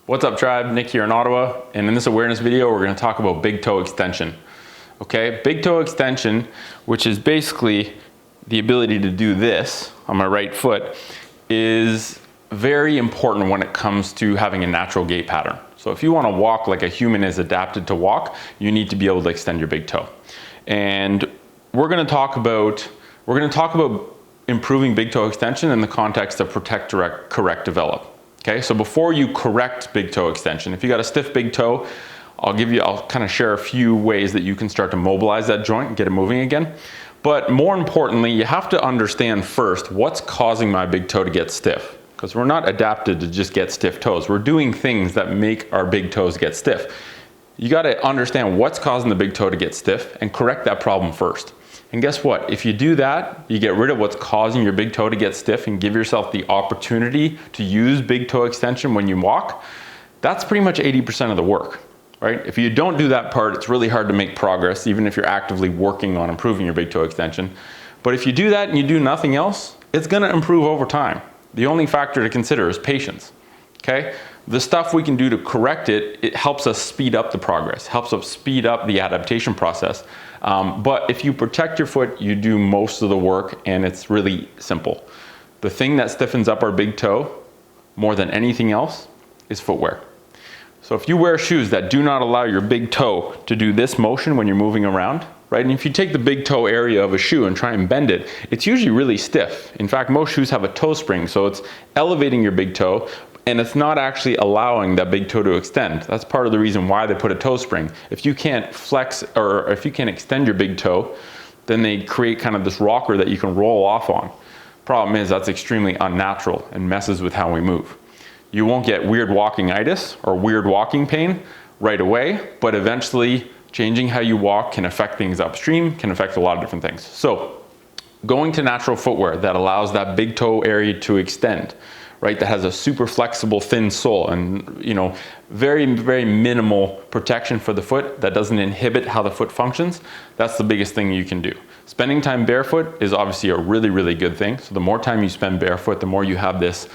What's up, tribe? Nick here in Ottawa, and in this awareness video we're going to talk about big toe extension. Okay, big toe extension, which is basically the ability to do this on my right foot, is very important when it comes to having a natural gait pattern. So if you want to walk like a human is adapted to walk, you need to be able to extend your big toe. And we're going to talk about improving big toe extension in the context of protect, direct, correct, develop. Okay, so before you correct big toe extension, if you got a stiff big toe, I'll kind of share a few ways that you can start to mobilize that joint and get it moving again. But more importantly, you have to understand first what's causing my big toe to get stiff, because we're not adapted to just get stiff toes. We're doing things that make our big toes get stiff. You got to understand what's causing the big toe to get stiff and correct that problem first. And guess what? If you do that, you get rid of what's causing your big toe to get stiff and give yourself the opportunity to use big toe extension when you walk. That's pretty much 80% of the work, right? If you don't do that part, it's really hard to make progress, even if you're actively working on improving your big toe extension. But if you do that and you do nothing else, it's gonna improve over time. The only factor to consider is patience, okay? The stuff we can do to correct it, it helps us speed up the progress, helps us speed up the adaptation process. But if you protect your foot, you do most of the work, and it's really simple. The thing that stiffens up our big toe more than anything else is footwear. So if you wear shoes that do not allow your big toe to do this motion when you're moving around, right? And if you take the big toe area of a shoe and try and bend it, it's usually really stiff. In fact, most shoes have a toe spring, so it's elevating your big toe, and it's not actually allowing that big toe to extend. That's part of the reason why they put a toe spring. If you can't flex, or if you can't extend your big toe, then they create kind of this rocker that you can roll off on. Problem is, that's extremely unnatural and messes with how we move. You won't get weird walking-itis or weird walking pain right away, but eventually changing how you walk can affect things upstream, can affect a lot of different things. So going to natural footwear that allows that big toe area to extend, right, that has a super flexible thin sole and, you know, very, very minimal protection for the foot that doesn't inhibit how the foot functions, that's the biggest thing you can do. Spending time barefoot is obviously a really, really good thing. So the more time you spend barefoot, the more you have this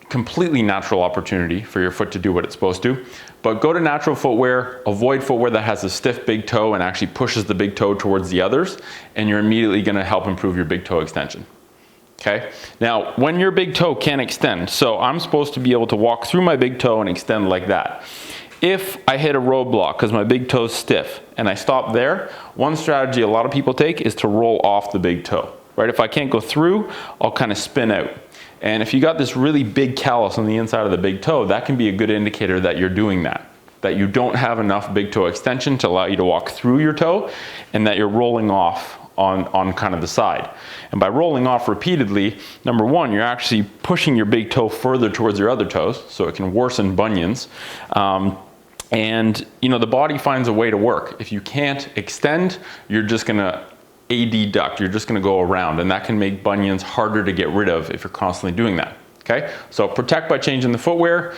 completely natural opportunity for your foot to do what it's supposed to. But go to natural footwear, avoid footwear that has a stiff big toe and actually pushes the big toe towards the others, and you're immediately going to help improve your big toe extension. Okay, now when your big toe can extend, so I'm supposed to be able to walk through my big toe and extend like that. If I hit a roadblock because my big toe's stiff and I stop there, one strategy a lot of people take is to roll off the big toe, right? If I can't go through, I'll kind of spin out. And if you got this really big callus on the inside of the big toe, that can be a good indicator that you're doing that you don't have enough big toe extension to allow you to walk through your toe, and that you're rolling off on kind of the side. And by rolling off repeatedly, number one, you're actually pushing your big toe further towards your other toes, so it can worsen bunions. And you know, the body finds a way to work. If you can't extend, you're just gonna adduct, you're just gonna go around, and that can make bunions harder to get rid of if you're constantly doing that, okay? So protect by changing the footwear,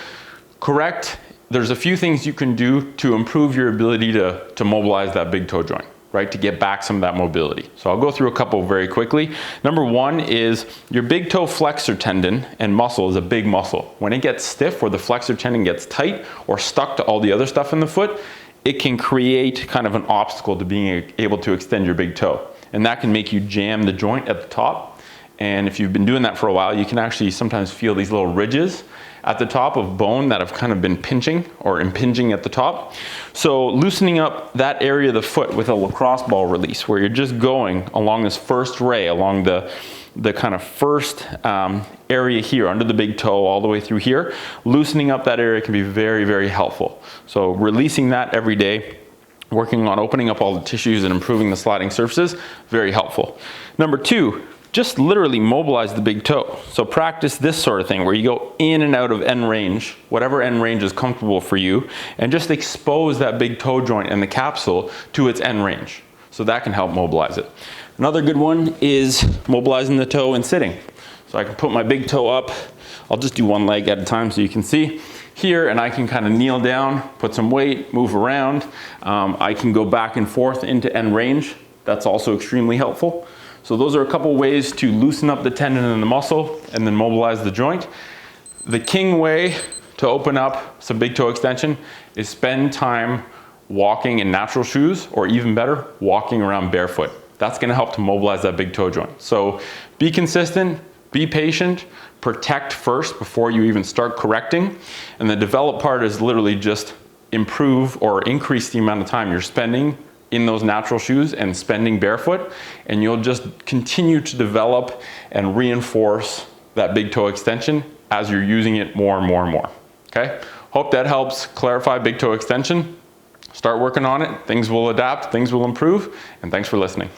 correct. There's a few things you can do to improve your ability to mobilize that big toe joint, right, to get back some of that mobility. So I'll go through a couple very quickly. Number one is your big toe flexor tendon and muscle is a big muscle. When it gets stiff, or the flexor tendon gets tight or stuck to all the other stuff in the foot, it can create kind of an obstacle to being able to extend your big toe. And that can make you jam the joint at the top. And if you've been doing that for a while, you can actually sometimes feel these little ridges at the top of bone that have kind of been pinching or impinging at the top. So loosening up that area of the foot with a lacrosse ball release, where you're just going along this first ray, along the kind of first area here under the big toe all the way through here, loosening up that area can be very, very helpful. So releasing that every day, working on opening up all the tissues and improving the sliding surfaces, very helpful. Number two, just literally mobilize the big toe. So practice this sort of thing where you go in and out of end range, whatever end range is comfortable for you, and just expose that big toe joint and the capsule to its end range. So that can help mobilize it. Another good one is mobilizing the toe and sitting. So I can put my big toe up. I'll just do one leg at a time so you can see here, and I can kind of kneel down, put some weight, move around. I can go back and forth into end range. That's also extremely helpful. So those are a couple ways to loosen up the tendon and the muscle and then mobilize the joint. The king way to open up some big toe extension is spend time walking in natural shoes, or even better, walking around barefoot. That's gonna help to mobilize that big toe joint. So be consistent, be patient, protect first before you even start correcting. And the develop part is literally just improve or increase the amount of time you're spending in those natural shoes and spending barefoot, and you'll just continue to develop and reinforce that big toe extension as you're using it more and more and more. Okay? Hope that helps clarify big toe extension. Start working on it, things will adapt, things will improve, and thanks for listening.